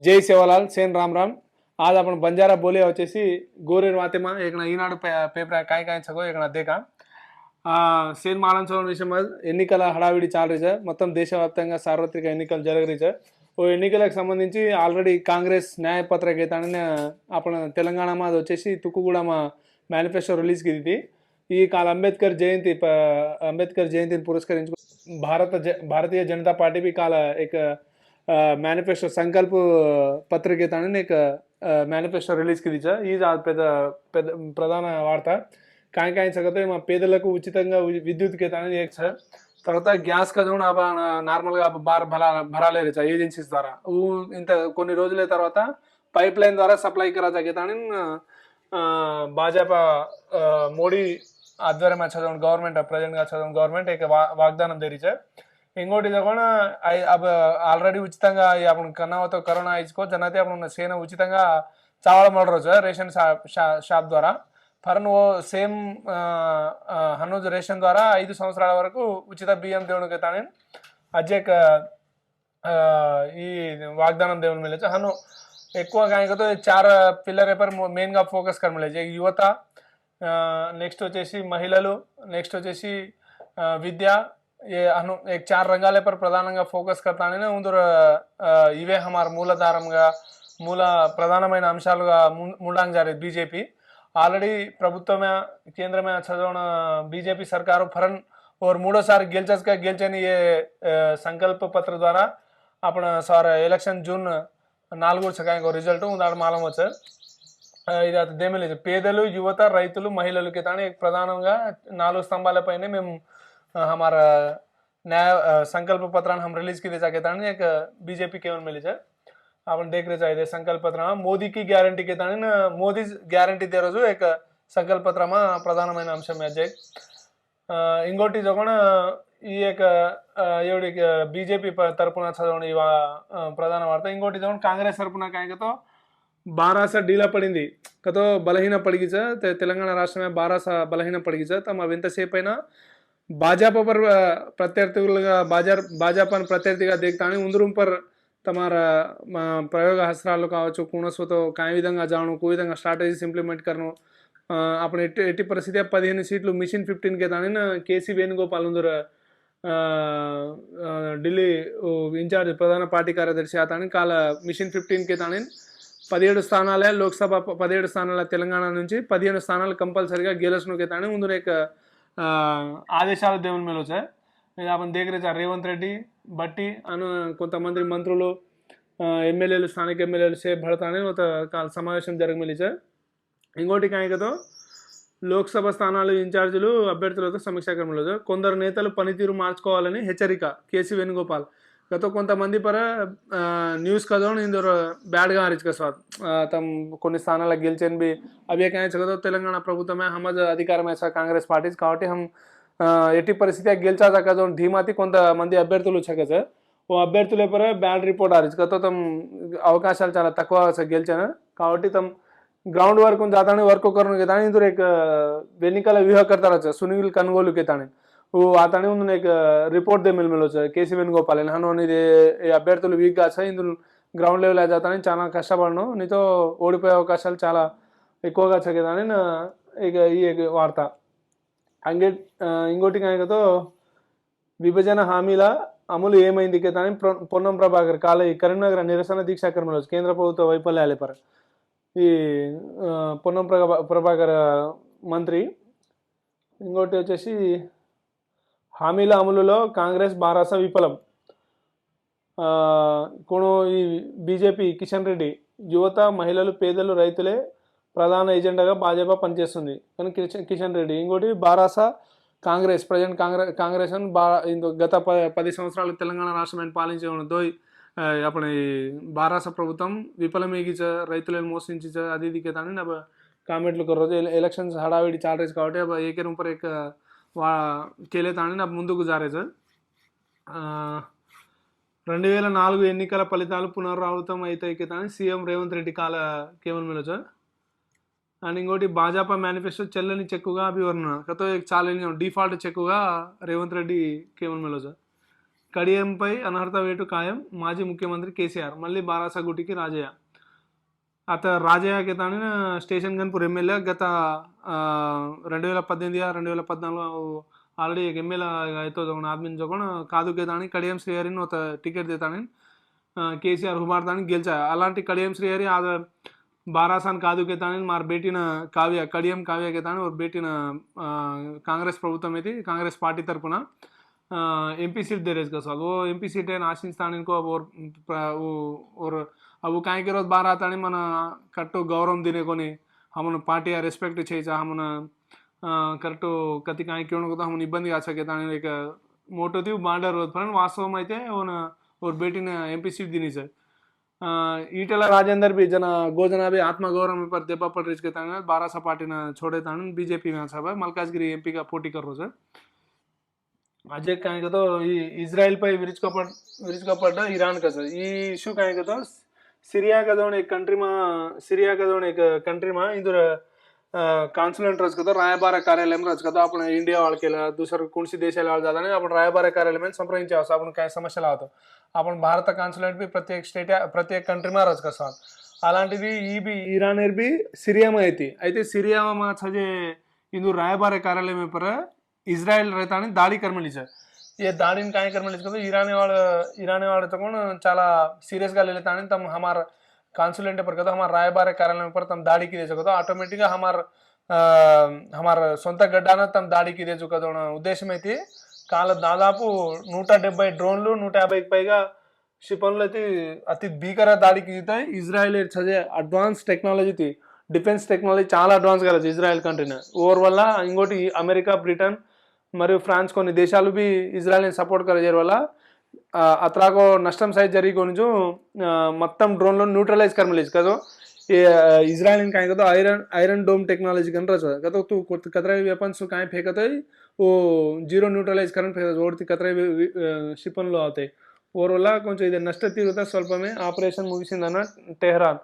जय सेवालाल सेन राम राम। आज अपन बंजारा बोले వచ్చేసి గోరేరు వాతేమా ఏకన ఈనాడు పేపర్ काय काय छगो ఏకన దేకా సేన్ మాలంచోన్ విషయం ఎన్నికల హడావిడి చాలరీజ మొత్తం దేశవ్యాప్తంగా సార్వత్రిక ఎన్నికలు జరగరీజ ఓ ఎన్నికలకు సంబంధించి ఆల్రెడీ కాంగ్రెస్ న్యాయపత్రిక అయితే అప్పుడు తెలంగాణ అది వచ్చేసి తుక్కుగూడమ మేనిఫెస్టో రిలీజ్ కిది ఈ కాల అంబేద్కర్ జయంతిని పురస్కరించుకు भारतीय जनता पार्टी भी काल एक मैनिफेस्टो संकल्प पत्रिकेताने एक मैनिफेस्टो रिलीज की प्रधान वार्ता काय काय सगते పేదలకు ఉచితంగా విద్యుత్ కేతానే एक తర్వాత గ్యాస్ का जो अब నార్మల్ గా బార్ భరాలే రేచా ఏజెన్సీస్ ద్వారా ఇంత కొన్ని రోజుల తర్వాత పైప్ లైన్ ద్వారా సప్లై करा जागेताने भाजपा మోడీ ఆధ్వర్యం చదవడం గవర్నమెంట్ ప్రజెంట్ గా చదవడం గవర్నమెంట్ एक వాగ్దానం దేరిచే ఇంకోటి కూడా अब ఆల్రెడీ ఉచితంగా आपण కన్నావతో కరోనా ఇచ్చుకో జనతే आपण సేన ఉచితంగా చావడం రోజు రేషన్ షాప్ ద్వారా ఫర్ ఓ సేమ్ హనుజ్ రేషన్ ద్వారా 5 సంవత్సరాల వరకు ఉచిత బియ్యం దేవునికి తానే అజేక్ ఈ వాగ్దానం దేవుని మిలచ హను ఎక్కువ కాయకతో 4 పిల్లర్ पर మెయిన్ గా ఫోకస్ कर मिले యువత నెక్స్ట్ వచ్చేసి మహిళలు నెక్స్ట్ వచ్చేసి విద్య ये अनु एक 4 రంగాల पर ప్రధానంగా ఫోకస్ करताने ఉందర ఇవే हमार మూలధారంగా మూల ప్రధానమైన అంశాలుగా ముండాంగ్ జారే బీజేపీ ఆల్రెడీ ప్రభుత్వమే కేంద్రమే చదవన బీజేపీ సర్కారు ఫరన్ और మూడోసారి గెలిచని ये సంకల్ప పత్ర ద్వారా आपण సార్ ఎలక్షన్ జూన్ 4 సకాయ రిజల్ట్ ఉందాడ మాలం వచ్చే ఇది అది దేమలే పేదలు యువత రైతులు మహిళలకి తానే ప్రధానంగా 4 స్తంభాలపైనే మేము हमारा नया संकल्प पत्र हम रिलीज की जाके ताने एक बीजेपी केवल मिली है अपन देख रहे चाहिए संकल्प पत्र मोदी की ग्यारंटी के ताने मोदी ग्यारंटी दे रोजु एक संकल्प पत्र में ప్రధానమైన అంశం అజయ్ ఇంకోటి జగన ఈ యొక్క ఎవడి బీజేపీ తరపున చదవని ప్రధాన వార్త ఇంకోటి జగన కాంగ్రెస్ తరపున కాయకతో बारासा डीला पड़ी कतो बलहीन पड़गीच तेलंगाणा राष्ट्र में बारासा बलहीन पड़गीच तम विंतसेपैना भाजपा पर प्रत्यर्थिगा भाजपा प्रत्यर्थिगा देखता उंदरूम पर तमारा प्रयोग हस्त्रालु कावच्चु कुणस्वतो काय विधंगा जाणु को विधंगा स्ट्राटेजीस इंप्लीमेंट करनु अपने एटी परिस्थिति 15 सीट्लु मिशन 15 के ताने केसी वेणुगोपाल उंदर ఢిల్లీ ఇన్ఛార్జ్ ప్రధాన పార్టీ కార్యదర్శి అతని కాల మిషన్ 15 के ताने 17 స్థానాలే లోక్సభ 17 స్థానాల తెలంగాణ నుంచి 15 స్థానాలు కంపల్సరీగా గెలుచును के ताने ముందు एक ఆదేశాలు దేవుని మీద వచ్చాయి ఇది आपण देख रहे రేవంత్ రెడ్డి బట్టి అను కొంతమంది మంత్రులు ఎమ్మెల్యేలు స్థానిక ఎమ్మెల్యేలు సేఫ్ భడతానే ఒక సమావేశం జరగమిలిచే ఇంకోటి కాయకతో లోక్సభ స్థానాలు ఇన్ఛార్జీలు అభ్యర్థులతో సమీక్షా క్రమంలో కొందరు నేతలు పనితీరు మార్చుకోవాలని హెచ్చరిక కేసీ వేణుగోపాల్ గత కొంతమంది పర न्यूज़ का जो इंदर बैड గా ఆరిచ్ కస్వాత్ తమ కొన్ని స్థానాలకు గెలిచేన్ బి అవి ఏకాయ చగతో తెలంగాణ ప్రభుత్వమే హమజ్ అధికారం ऐसा కాంగ్రెస్ పార్టీస్ కాబట్టి हम ఎట్టి పరిస్థితి గెలిచాక जो ధీమాతి కొంతమంది అభ్యర్థులు చగజ ఓ అభ్యర్థుల పర బ్యాడ్ రిపోర్ట్ ఆరిచ్ గత తమ అవకాశాలు చాలా తక్కువ గెలిచాన కాబట్టి తమ ग्राउंड वर्क जाताने वर्क करने के ताने इंदर एक वेनिकल व्यूह करता रहा सुनील कनगोलू के ताने वो आताने उन्होंने एक रिपोर्ट दे मिलो కేసీ వేణుగోపాల్ హను ఇది అభ్యర్థులు వీక్గా ఇందులో గ్రౌండ్ లెవెల్ जाताने చాలా కష్టపడను నీతో ఓడిపోయే అవకాశాలు చాలా ఎక్కువగా చగేదాని ఇక ఈ వార్త అంగే ఇంకోటి కాయకతో విభజన హామీల అమలు ఏమైంది కేతాని పొన్నం ప్రభాకర్ కాల కరీంనగర్ నిరసన దీక్షా కార్యక్రమంలో కేంద్ర ప్రభుత్వ వైఫల్యాలే పర ఈ పొన్నం ప్రభాకర్ మంత్రి ఇంకోటి వచ్చేసి హామీల అమలులో కాంగ్రెస్ బారాస విఫలం కొను ఈ బీజేపీ కిషన్ రెడ్డి యువత మహిళలు పేదలు రైతులే ప్రధాన ఎజెండాగా భాజపా పనిచేస్తుంది కానీ కిషన్ రెడ్డి ఇంకోటి బారాస కాంగ్రెస్ ప్రజెంట్ కాంగ్రెస్ అని గత 10 సంవత్సరాలు తెలంగాణ రాష్ట్రాన్ని పాలించే దోయ్ अपने बारासा ప్రభుత్వం విఫలమేగిచ రైతులను మోసించ అది ఇది కేతాని अब కామెంట్లు कर రోజు ఎలక్షన్స్ హడావిడి చాల్ రేజ్ కాబట్టి अब एक ऊपर एक కేలే తాని अब ముందుకు జారేజ్ 2004 ఎన్నికల ఫలితాలు పునరావృతం అయితే కేతాని సీఎం రేవంత్ రెడ్డి కాల కేవలం మిలచ అండ్ ఇంకోటి భాజపా మేనిఫెస్టో చెల్లని చెక్కుగా అభివర్ణన కతో చాలని డిఫాల్ట్ చెక్కుగా రేవంత్ రెడ్డి కేవలం మిలచ కడియంపై అనర్హత వేటు ఖాయం, మాజీ ముఖ్యమంత్రి కేసీఆర్ మళ్ళీ బారాసగుటికి రాజయ్య. రాజయ్య తాను స్టేషన్ గన్పూర్ ఎమ్మెల్యే గత 2018 या 2014 ऑलरेडी एक एम एल तो आदमी जो कादू के तानी कडियम श्रीहरी टिकेट देतानी केसीआर हुबारतानी गेलचा అలాంటి कडियम श्रीहरी आज बारासान कादू के तानी मार बेटी न काव्य कडियम काव्य के तानी और बेटी न कांग्रेस ప్రభుత్వం में कांग्रेस पार्टी तरफुना एमपी सीट दे रहेगा सर वो एमपी सीट है आशीष इनको और अब वो काहे के रोज बाहर आता मन कट्टू गौरव दिने को हमन पार्टी रेस्पेक्ट चाहिए हमन करेक्ट कति काहे क्यों हम इब्बंदी आ सके एक मोटो थी बांडर रोज फ्रेंड वास्तव में और बेटी ने एमपी सीट दी सर ఈటెల రాజేందర్ भी जना गोजना भी आत्मगौरव पर देपा पर रिच के ताने बारासा पार्टी ने छोड़े ताने बीजेपी में सब मलकाजगिरी एमपी का पोटी कर रो सर अजय कहेंगे तो इजराइल पर विरुचकपड्ड ईरान का सर ये इशू कहेंगे तो सीरिया का जो एक कंट्री में इधर कान्सुलेट रच कदा रायबार कार्यालय रच कदा आपण इंडिया వాళ్ళకి दुसर कोणसी देशाला వాళ్ళు जाता नाही आपण रायबार कार्यालय में संप्रांत आपण काय समस्या लावतो आपण भारत कान्सुलेट भी प्रत्येक स्टेट प्रत्येक कंट्री में रच कसा అలాంటిది ఈ भी ईरान भी सीरिया में అయితే सीरिया में छजे इंदु रायबार कार्यालय में पर इजराइल रहता नहीं दाड़ी कर मिली सर ये दाड़ी काय कर मिली तो ईरानी वाले तो कौन చాలా सीरियस గా लेता नहीं तम हमार कान्सुलेट पर कदा हमारे रायबार कार्यालय पर तम दाड़ी की दे सको ऑटोमेटिक हमार సొంత గడ్డాన తమ దాడికి దే చుకదో ఉద్దేశం అయితే కాల దాదాపు 170 డ్రోన్లు 150కి పైగా క్షిపణులు అయితే అతి భీకర దాడికి దితాయి ఇజ్రాయెల్ చదే అడ్వాన్స్ టెక్నాలజీ డిఫెన్స్ టెక్నాలజీ చాలా అడ్వాన్స్ గా ఇజ్రాయెల్ కంట్రీనే ఓవర్ వల్ల ఇంకోటి అమెరికా బ్రిటన్ మరియు ఫ్రాన్స్ కొన్ని దేశాలు भी ఇజ్రాయెల్ ని సపోర్ట్ కరేజర్ వల్ల అత్రాకో నష్టం సైజ్ జరిగి కొనిజు మొత్తం డ్రోన్ లో న్యూట్రలైజ్ करमलीज कदो ये इजराइल इन काय कतो आयरन डोम टेक्नोलॉजी कन रच कतो तू कतरे वेपन्स काय फेकतो वो जीरो न्यूट्रलाइज करन फेकतो ओडती कतरे शिपन लो आते ఓవరాల్గా కొంచెం ఇది నష్ట తీరుత స్వల్పమే ఆపరేషన్ ముగిసిందన్న టెహ్రాన్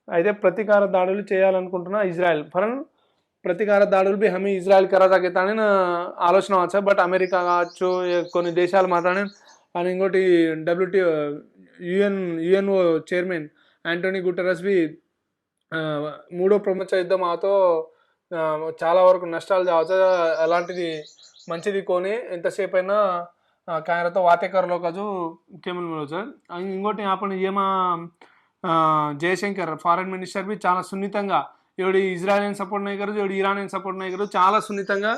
అయితే ప్రతీకార దాడులు చేయాలనుకుంటున్న ఇజ్రాయెల్ ఫరన్ ప్రతీకార దాడులు भी हमें इजराइल करा తాని ఆలోచన వచ్చు బట్ అమెరికా కావచ్చు కొన్ని దేశాలు మాత్రమే అని ఇంకోటి WT UNO chairman Anthony Guterres भी మూడో ప్రపంచ యుద్ధం ఆతో చాలా వరకు నష్టాలు కావచ్చు అలాంటిది మంచిది కొని ఎంతసేపు అయినా काय रहता वाते कर लो का जो केमन मिलो सर इंकोटी आपण येमा जयशंकर फॉरेन मिनिस्टर भी చాలా సున్నితంగా ఎవడి ఇజ్రాయెల్ సపోర్ట్ नहीं करो ఎవడి ఇరాన్ సపోర్ట్ नहीं करो చాలా సున్నితంగా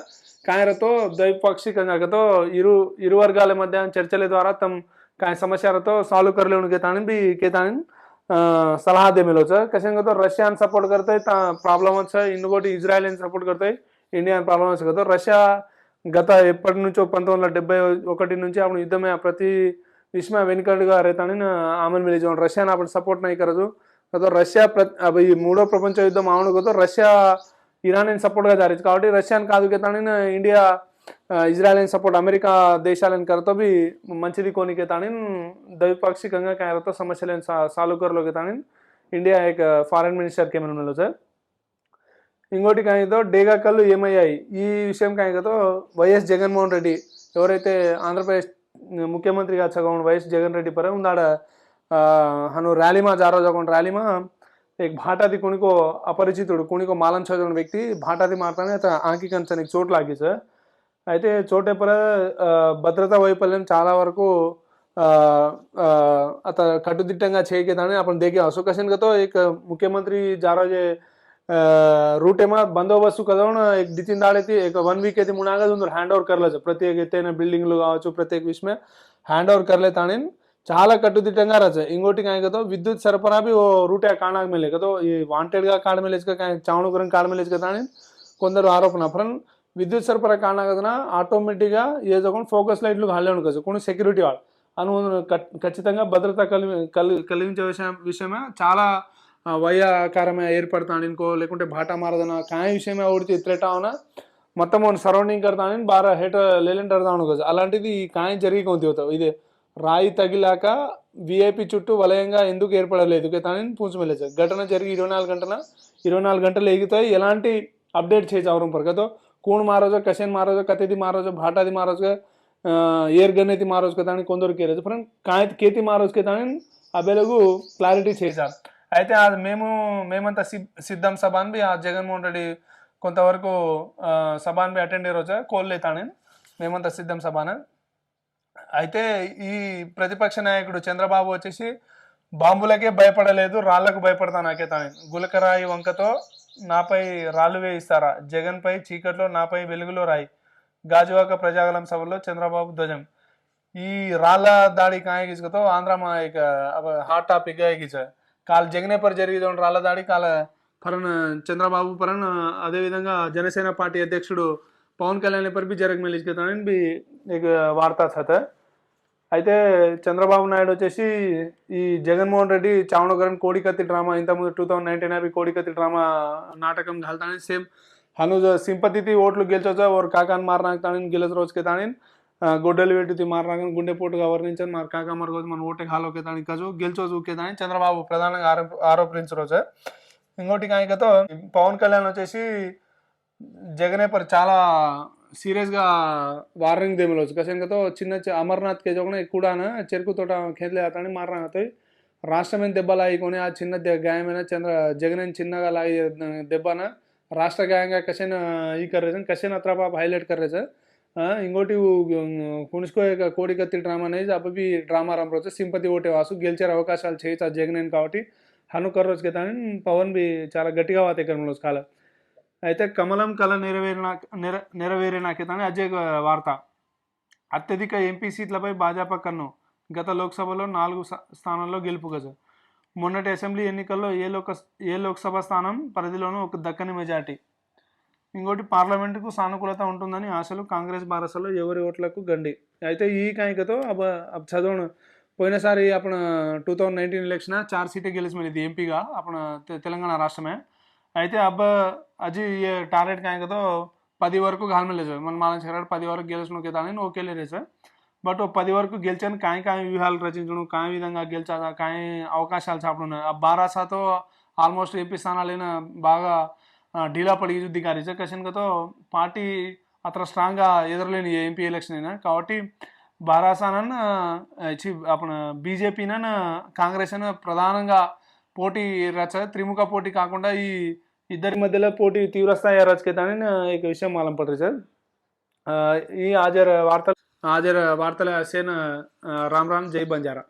काय रहतो द्वैपाक्षिकंగా कतो ఇరు వర్గాల మధ్య చర్చల ద్వారా తమ काय समस्या रहतो सॉल्व कर लेने के ताने भी के ताने सलाह दे मिलो सर कशें तो रशियन सपोर्ट करते प्रॉब्लम अच्छा इंकोटी इज्रायेल सपोर्ट करते इंडिया प्रॉब्लम अच्छा तो रशिया గత ఎప్పటి నుంచో 1971 నుంచి आपण युद्ध में प्रति विश्व में వెనుకడుగా रहतानी आमन मिले जो रशिया आपण सपोर्ट नहीं करजो तो रशिया अब ఈ మూడో ప్రపంచ యుద్ధం అవును కదా రష్యా ఇరాన్ సపోర్ట్ గా జారీ కాబట్టి రష్యాని కాదు కేతాని ఇండియా ఇజ్రాయెల్ సపోర్ట్ అమెరికా దేశాలను करतो भी మంచిది कोनी केतानी द्वैपाक्षिకంగా काय रहता समस्याలను सॉल्व कर लो केतानी इंडिया एक फॉरेन मिनिस्टर के मन मिलो सर ఇంకోటి కాయతో డేగా కళ్ళు ఏమయ్యాయి ఈ విషయం కాయతో వైఎస్ జగన్మోహన్ రెడ్డి ఎవరైతే ఆంధ్రప్రదేశ్ ముఖ్యమంత్రిగా చగవన్ వైఎస్ జగన్ రెడ్డి पर उंदाड़ हनु रैली में जा रहा जगन रैली में एक भाटादी कुणी को अपरिचितुడు कुणी को मालन चौधरी व्यक्ति भाटादी मारताने आंकी कंचन चोट लागी सर అయితే చోటే पर భద్రతా వైఫల్యం చాలా వరకు అత కట్టుదిట్టంగా చేయకేదాని आपण देखे असो कशन का तो एक मुख्यमंत्री जा रहा रूट में बंदोबस्त कदवण एक दिन दाड़े एक 1 वीक అయితే मुनागा హ్యాండ్ ఓవర్ करले प्रत्येक ఎత్తైన బిల్డింగ్లు కావచ్చు ప్రత్యేక విషయం హ్యాండ్ ఓవర్ करले ताने చాలా కట్టుదిట్టంగా రచ ఇంకోటి काय कतो विद्युत सरबराह भी वो रूट या कानाग मिले कतो ये वांटेड గా काड मिलेज का चावण करून काड मिलेज का ताने కొందరు ఆరోపణ ఫ్రన్ విద్యుత్ సరఫరా కానగదన ఆటోమేటిక్గా ఏ జగన్ ఫోకస్ లైట్లు గాలేను కదా కొన్ని సెక్యూరిటీ వాళ్ళు అను ఖచ్చితంగా భద్రత కలిగించే విషయమే చాలా వయాకారమే ఏర్పడతాను ఇनको లేకుంటే బాటా మారదన काय విషయం ఓడితే థ్రెట్ అవన మొత్తం సరౌండింగ్ करతాను బార హెట్ లేలెంట్ అర్దాను కదా అలాంటిది काय జరిగి కొంత అవుతావు ఇది రాయి తగిలాక విఐపి చుట్టూ వలయంగా ఎందుకు ఏర్పడలేదు కేతాని పూంచమలేదు ఘటన జరిగి 24 గంటలు ఎగితాయి ఎలాంటి अपडेट छे जावरम पर कतो कोण मारो जो कशन मारो जो कतेदी मारो जो भाटादी मारो जो एयर गन्ने ती मारोज के తాని కొందరు కేరేజ్ ఫ్రెండ్ కాయత్ కేతి మారోజ్ కే తాని అబెలగు క్లారిటీ చేశారు. అయితే అది మేమంతా సిద్ధం సభాన్ బి ఆ జగన్మోహన్ రెడ్డి కొంతవరకు సభాన్ బి అటెండ్ అయ్యే రోజు కోల్లే తాని మేమంతా సిద్ధం సభాన. అయితే ఈ ప్రతిపక్ష నాయకుడు చంద్రబాబు వచ్చేసి బాంబులకే భయపడలేదు, రాళ్లకు భయపడతా నాకే తాను, గులకరాయి వంకతో నాపై రాళ్ళు వేయిస్తారా, జగన్పై చీకట్లో నాపై వెలుగులో రాయి, గాజువాక ప్రజాగలం సభలో చంద్రబాబు ధ్వజం. ఈ రాళ్ళ దాడి కాయగిసుకతో ఆంధ్ర మా ఇక హాట్ టాపిక్ గాయగిచ కాल जगने पर జరిగిన రాళ్ళ దాడి కాల పరన్ చంద్రబాబు పరన్ అదేవిధంగా జనసేన పార్టీ అధ్యక్షుడు పవన్ కళ్యాణ్ पर भी जरग में लिखताనని भी एक వార్తా था. అయితే చంద్రబాబు నాయుడు వచ్చేసి ఈ జగన్మోహన్ రెడ్డి చావణగరన్ కోడికత్తి డ్రామా ఇంతకుముందు 2019 అవి కోడికత్తి డ్రామా నాటకం घालतानी सेम हनुज सिंपति थी ओटलू गेलचोचा और काकान मार नाकतानी गेलच रोज के तानी గొడ్డలు పెట్టి మారనాక గుండెపోటుగా వర్ణించారు మరి కాక మరొకటి మన ఓటే హాలోకే దానికి కజు గెలిచోజు ఊకే దాని చంద్రబాబు ప్రధానంగా ఆరోపించరు సార్. ఇంకోటి కాయకతో పవన్ కళ్యాణ్ వచ్చేసి जगने पर చాలా సీరియస్గా వార్నింగ్ దేమిలోచ్చు కసంకతో చిన్న అమర్నాథ్ కే జోగన కూడా చెరుకు తోట ఖేత్లే అతని మారనాతో రాష్ట్రమైన దెబ్బ లాగికొని ఆ చిన్న గాయమైన జగన్ చిన్నగా లాగి దెబ్బన రాష్ట్ర గాయంగా కషన్ ఈ కర్రే కషన్ అత్రాపాప్ హైలైట్ కర్రే సార్. ఇంకోటి కుణుసుకో కోడికత్తి డ్రామా అనేది అవి డ్రామా రమ్మరోజు సింపతి ఓటే వాసు గెలిచే అవకాశాలు చేయొచ్చు ఆ జగన్ కాబట్టి హనుకర్ రోజు కదా పవన్ బి చాలా గట్టిగా వాతావరణం రోజు కాలం. అయితే కమలం కళ నెరవేరినాకేతానే అజయ్ వార్త. అత్యధిక ఎంపీ సీట్లపై భాజపా కన్ను, గత లోక్సభలో 4 స్థానాల్లో గెలుపు గజ. మొన్నటి అసెంబ్లీ ఎన్నికల్లో ఏ లోక్సభ స్థానం పరిధిలోనూ ఒక దక్కని మెజార్టీ. ఇంకోటి పార్లమెంటుకు సానుకూలత ఉంటుందని ఆశలు, కాంగ్రెస్ బారసలో ఎవరి ఓట్లకు గండి. అయితే ఈ కాయికతో अब చదవను పోయినసారి అప్పుడు 2019 ఎలక్షన్ 4 సీటే గెలిచి మిలిది ఎంపీగా అప్పుడు తెలంగాణ రాష్ట్రమే. అయితే అజీ టార్గెట్ కాయకతో 10 వరకు घालमेले సార్ మన మాలం చేరాడు 10 వరకు గెలిచిన కేతాని ఓకేలే సార్. బట్ 10 వరకు గెలిచాను కాయ వ్యూహాలు రచించడం కాయ విధంగా గెలిచాదా కాయ అవకాశాలు చాపడున్నాయి. ఆ బారాసాతో ఆల్మోస్ట్ ఎంపీ స్థానాలైనా బాగా ढीला पड़ी युद्ध का कशन तो पार्टी अतर स्ट्रांग एदरलेनी एंपी एलक्शन काबट्टी बारासान अपन बीजेपी कांग्रेस प्रधान పోటీ రచ త్రిముఖ పోటీ కాకుండా ఈ ఇద్దరి మధ్యలో పోటీ తీవ్రస్థాయి రచకెతాని एक विषय मालूम पड़ रही सर. ఈ హాజర్ వార్తల సేన రామ్ రామ్ జై బంజారా.